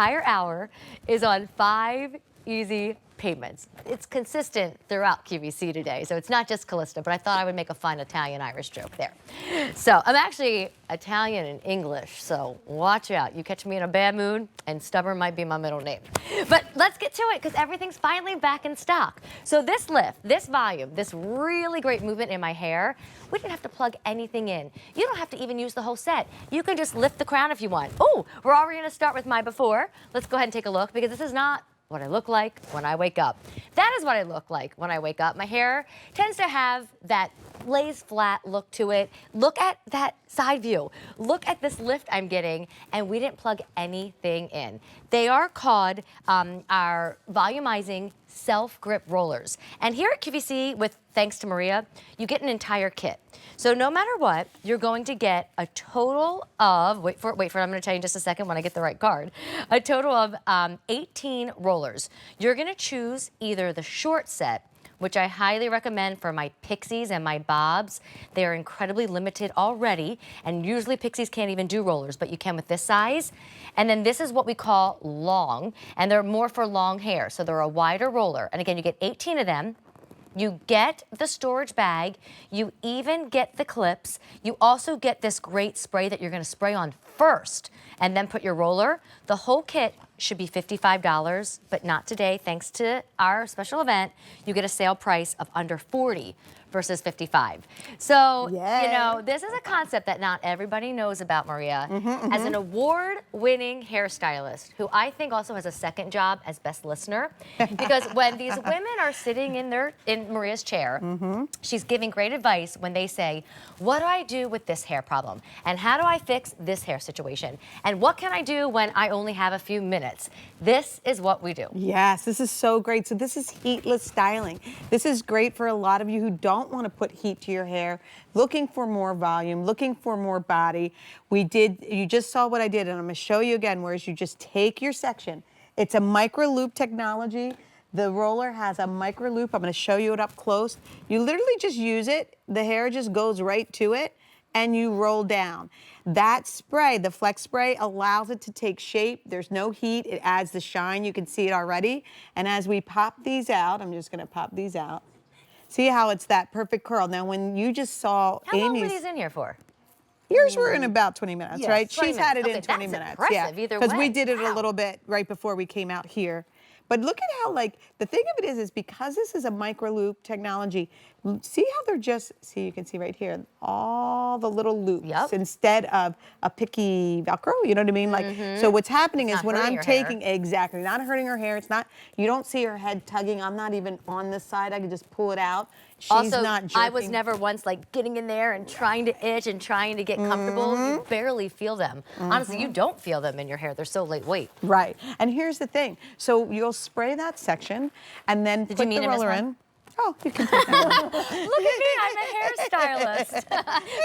entire hour is on 5 easy payments. It's consistent throughout QVC today, so it's not just Calista, but I thought I would make a fun Italian-Irish joke there. So I'm actually Italian and English, so watch out. You catch me in a bad mood, and stubborn might be my middle name. But let's get to it, because everything's finally back in stock. So this lift, this volume, this really great movement in my hair, we didn't have to plug anything in. You don't have to even use the whole set. You can just lift the crown if you want. Oh, we're already gonna start with my before. Let's go ahead and take a look, because this is not what I look like when I wake up. That is what I look like when I wake up. My hair tends to have that lays flat look to it. Look at that side view. Look at this lift I'm getting, and we didn't plug anything in. They are called our Volumizing Soft-Grip Rollers. And here at QVC, with thanks to Maria, you get an entire kit. So no matter what, you're going to get a total of, wait for it, I'm gonna tell you in just a second when I get the right card, a total of 18 rollers. You're gonna choose either the short set, which I highly recommend for my pixies and my bobs. They are incredibly limited already, and usually pixies can't even do rollers, but you can with this size. And then this is what we call long, and they're more for long hair, so they're a wider roller. And again, you get 18 of them. You get the storage bag, you even get the clips, you also get this great spray that you're gonna spray on first and then put your roller. The whole kit should be $55, but not today. Thanks to our special event, you get a sale price of under $40 versus $55. So, you know, this is a concept that not everybody knows about, Maria. As an award-winning hairstylist, who I think also has a second job as best listener, because when these women are sitting in Maria's chair, she's giving great advice when they say, what do I do with this hair problem? And how do I fix this hair situation? And what can I do when I only have a few minutes? This is what we do. Yes, this is so great. So this is heatless styling. This is great for a lot of you who don't want to put heat to your hair, looking for more volume, looking for more body. You just saw what I did, and I'm going to show you again, whereas you just take your section. It's a micro loop technology. The roller has a micro loop. I'm going to show you it up close. You literally just use it. The hair just goes right to it, and you roll down. That spray, the Flex Spray, allows it to take shape. There's no heat. It adds the shine. You can see it already. And as we pop these out, I'm just going to pop these out. See how it's that perfect curl. Now, when you just saw How long were Amy's... these in here for? Yours were in about 20 minutes, right? 20 She's had it minutes. in 20 that's minutes. Impressive, either Because we way. did it a little bit right before we came out here. But look at how, like, the thing of it is because this is a micro loop technology, see how they're just, see, you can see right here, all the little loops instead of a picky Velcro, you know what I mean? Like, so what's happening is when I'm taking, exactly, not hurting her hair, it's not, you don't see her head tugging, I'm not even on this side, I can just pull it out. She's also, not jerking. I was never once like getting in there and trying to itch and trying to get comfortable. You barely feel them. Honestly, you don't feel them in your hair. They're so lightweight. Right. And here's the thing. So you'll spray that section and then put the roller in. Oh, you can take that. Look at me, I'm a hairstylist.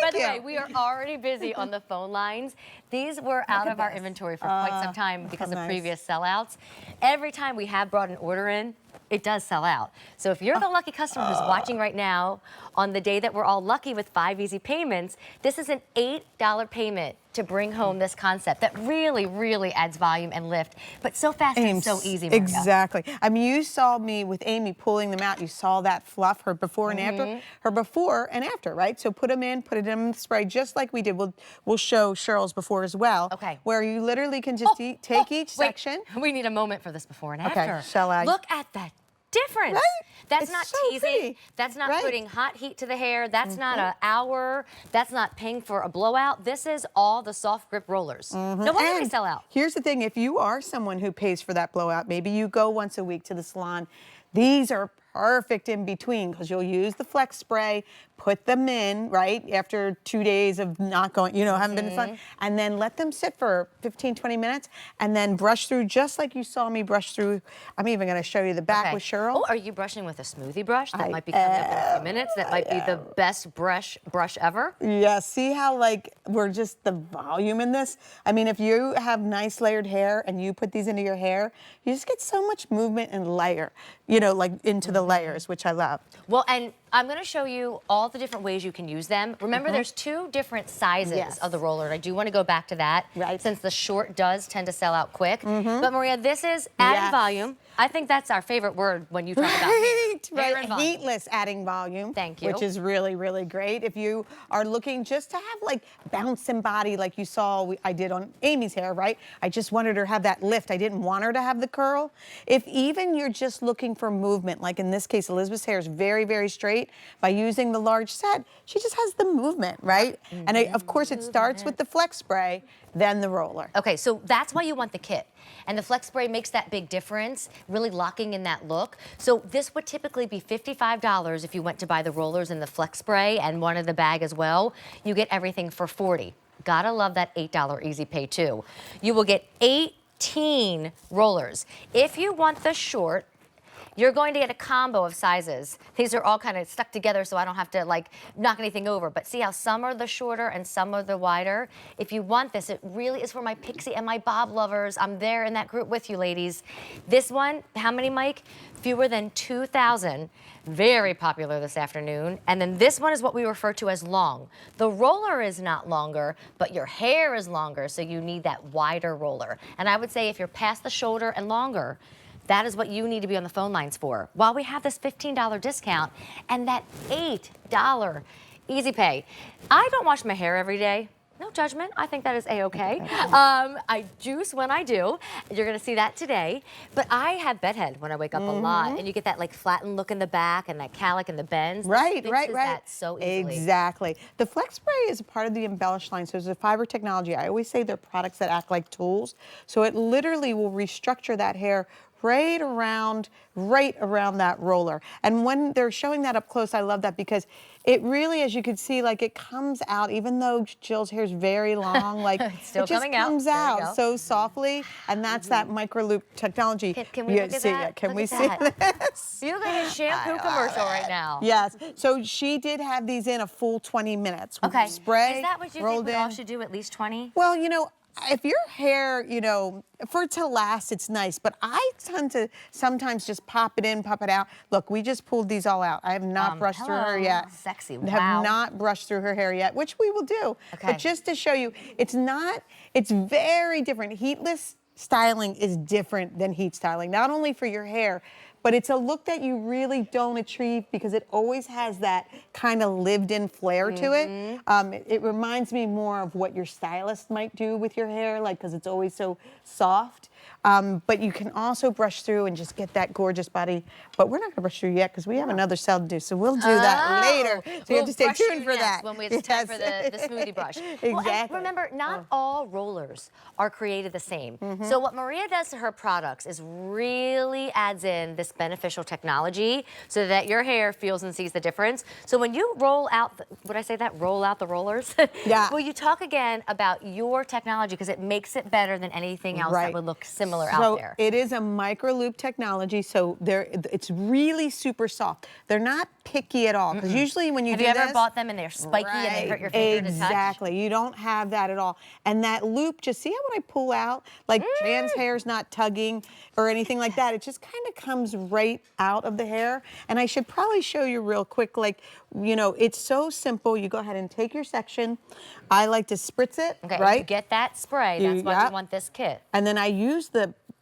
By the way, we are already busy on the phone lines. These were out of our inventory for quite some time because of previous sellouts. Every time we have brought an order in, it does sell out. So if you're the lucky customer who's watching right now, on the day that we're all lucky with 5 easy payments, this is an $8 payment to bring home this concept that really, really adds volume and lift, but so fast and so easy, Maria. Exactly. I mean, you saw me with Amy pulling them out. You saw that fluff, her before and after. Her before and after, right? So put them in, put it in the spray, just like we did. We'll show Cheryl's before as well. Okay. Where you literally can just take each section. We need a moment for this before and after. Okay, shall I? Look at that difference. Right? That's It's not so teasing. pretty. That's not putting hot heat to the hair. That's not an hour. That's not paying for a blowout. This is all the soft grip rollers. No wonder they sell out. Here's the thing. If you are someone who pays for that blowout, maybe you go once a week to the salon, these are perfect in between because you'll use the Flex Spray, put them in, right, after 2 days of not going, you know, haven't been to fun, and then let them sit for 15, 20 minutes, and then brush through just like you saw me brush through. I'm even going to show you the back with Cheryl. Oh, are you brushing with a smoothie brush? That might be coming up in a few minutes. That might be the best brush ever. Yeah, see how, like, we're just the volume in this? I mean, if you have nice layered hair and you put these into your hair, you just get so much movement and layer, you know, like into the layers, which I love. Well, and I'm going to show you all all the different ways you can use them. Remember, there's 2 different sizes of the roller. And I do want to go back to that, since the short does tend to sell out quick. But Maria, this is adding volume. I think that's our favorite word when you talk about hair and volume. Heatless adding volume. Thank you. Which is really, really great. If you are looking just to have like bounce and body like you saw I did on Amy's hair, right? I just wanted her to have that lift. I didn't want her to have the curl. If even you're just looking for movement, like in this case, Elizabeth's hair is very, very straight. By using the large set, she just has the movement, right? And of course, it starts with the Flex Spray, then the roller. Okay, so that's why you want the kit. And the Flex Spray makes that big difference, really locking in that look. So this would typically be $55 if you went to buy the rollers and the Flex Spray and wanted the bag as well. You get everything for $40. Gotta love that $8 easy pay too. You will get 18 rollers. If you want the short, you're going to get a combo of sizes. These are all kind of stuck together so I don't have to like knock anything over. But see how some are the shorter and some are the wider? If you want this, it really is for my pixie and my bob lovers. I'm there in that group with you, ladies. This one, how many, Mike? Fewer than 2,000. Very popular this afternoon. And then this one is what we refer to as long. The roller is not longer, but your hair is longer, so you need that wider roller. And I would say if you're past the shoulder and longer, that is what you need to be on the phone lines for. While we have this $15 discount and that $8 easy pay. I don't wash my hair every day. No judgment, I think that is A-okay. I juice when I do. You're gonna see that today. But I have bedhead when I wake up a lot, and you get that like flattened look in the back and that calic and the bends. Right. That so easily. Exactly. The Flex Spray is a part of the Embellish line, so it's a fiber technology. I always say they're products that act like tools. So it literally will restructure that hair right around that roller. And when they're showing that up close, I love that because it really, as you can see, like it comes out, even though Jill's hair is very long, like it just comes out so softly. And that's that micro loop technology. Can we look at that? Can we see this? You look like a shampoo commercial right now. Yes. So she did have these in a full 20 minutes. Okay. Spray, is that what you think we all should do, at least 20? Well, you know, if your hair, you know, for it to last, it's nice, but I tend to sometimes just pop it in, pop it out. Look, we just pulled these all out. I have not brushed through her yet. Sexy, wow. Have not brushed through her hair yet, which we will do. Okay. But just to show you, it's very different. Heatless styling is different than heat styling, not only for your hair, but it's a look that you really don't achieve because it always has that kind of lived-in flair to it. It reminds me more of what your stylist might do with your hair, like because it's always so soft. But you can also brush through and just get that gorgeous body. But we're not going to brush through yet because we have another cell to do, so we'll do that later. So you have to stay tuned for that. When it's time for the smoothie brush. Exactly. Well, and remember, not all rollers are created the same. So what Maria does to her products is really adds in this beneficial technology so that your hair feels and sees the difference. So when you roll out, would I say that? Roll out the rollers? Yeah. Will you talk again about your technology because it makes it better than anything else that would look similar out there? It is a micro loop technology, so it's really super soft. They're not picky at all because usually when you do this, have you ever bought them and they're spiky and they hurt your finger to touch? Exactly. You don't have that at all. And that loop, just see how when I pull out, like Jan's hair's not tugging or anything like that. It just kind of comes right out of the hair. And I should probably show you real quick, like, you know, it's so simple. You go ahead and take your section. I like to spritz it, right? You get that spray. That's why you want this kit. And then I use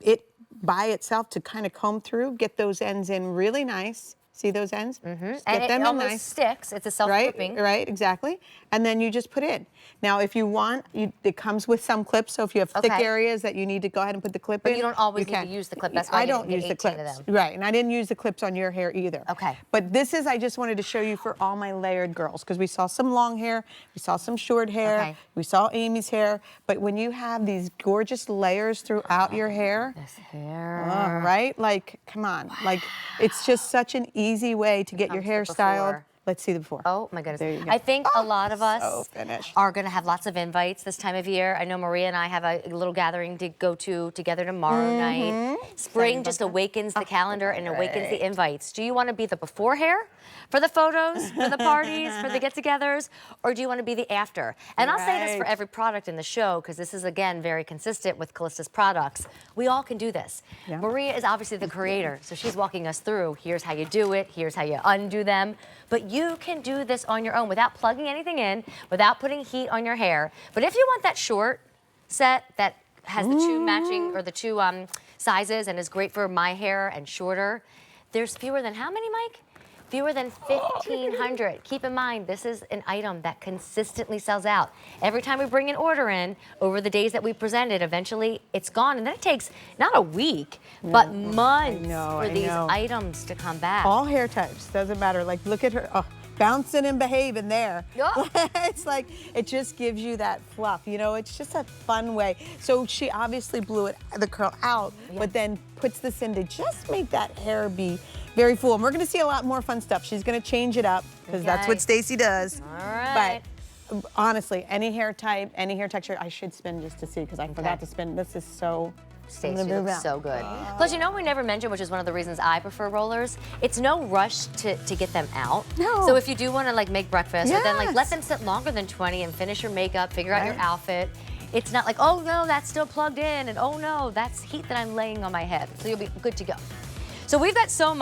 it by itself to kind of comb through, get those ends in really nice. See those ends? And it almost sticks. It's a self-clipping. Right, exactly. And then you just put in. Now, if you want, it comes with some clips. So if you have thick areas that you need to go ahead and put the clip in. But you don't always need to use the clip. That's why I don't use the clips. Right, and I didn't use the clips on your hair either. Okay. But this is, I just wanted to show you for all my layered girls, because we saw some long hair, we saw some short hair, we saw Amy's hair. But when you have these gorgeous layers throughout your hair. This hair. Right? Like, come on. Wow. Like, it's just such an easy way to get your hair styled. Let's see the before. Oh my goodness. There you go. I think a lot of us finished. are going to have lots of invites this time of year. I know Maria and I have a little gathering to go to together tomorrow night. Spring just awakens the calendar and awakens the invites. Do you want to be the before hair for the photos, for the parties, for the get-togethers, or do you want to be the after? And I'll say this for every product in the show, because this is, again, very consistent with Calista's products. We all can do this. Yeah. Maria is obviously the creator, so she's walking us through, here's how you do it, here's how you undo them. But you can do this on your own without plugging anything in, without putting heat on your hair. But if you want that short set that has the two matching, or the two sizes, and is great for my hair and shorter, there's fewer than how many, Mike? Fewer than 1,500. Keep in mind, this is an item that consistently sells out. Every time we bring an order in, over the days that we present it, eventually it's gone. And then it takes not a week, but months for these items to come back. All hair types, doesn't matter. Like, look at her, bouncing and behaving there. Oh. It's like, it just gives you that fluff, you know, it's just a fun way. So she obviously blew the curl out, but then puts this in to just make that hair be very full. And we're gonna see a lot more fun stuff. She's gonna change it up, because that's what Stacy does. All right. But honestly, any hair type, any hair texture, I should spin just to see, because I forgot to spin. This is so, Stacey looks so good. Plus, you know what we never mentioned, which is one of the reasons I prefer rollers? It's no rush to get them out. No. So if you do want to like make breakfast, or then like let them sit longer than 20 and finish your makeup, figure out your outfit. It's not like, oh no, that's still plugged in, and oh no, that's heat that I'm laying on my head. So you'll be good to go. So we've got so much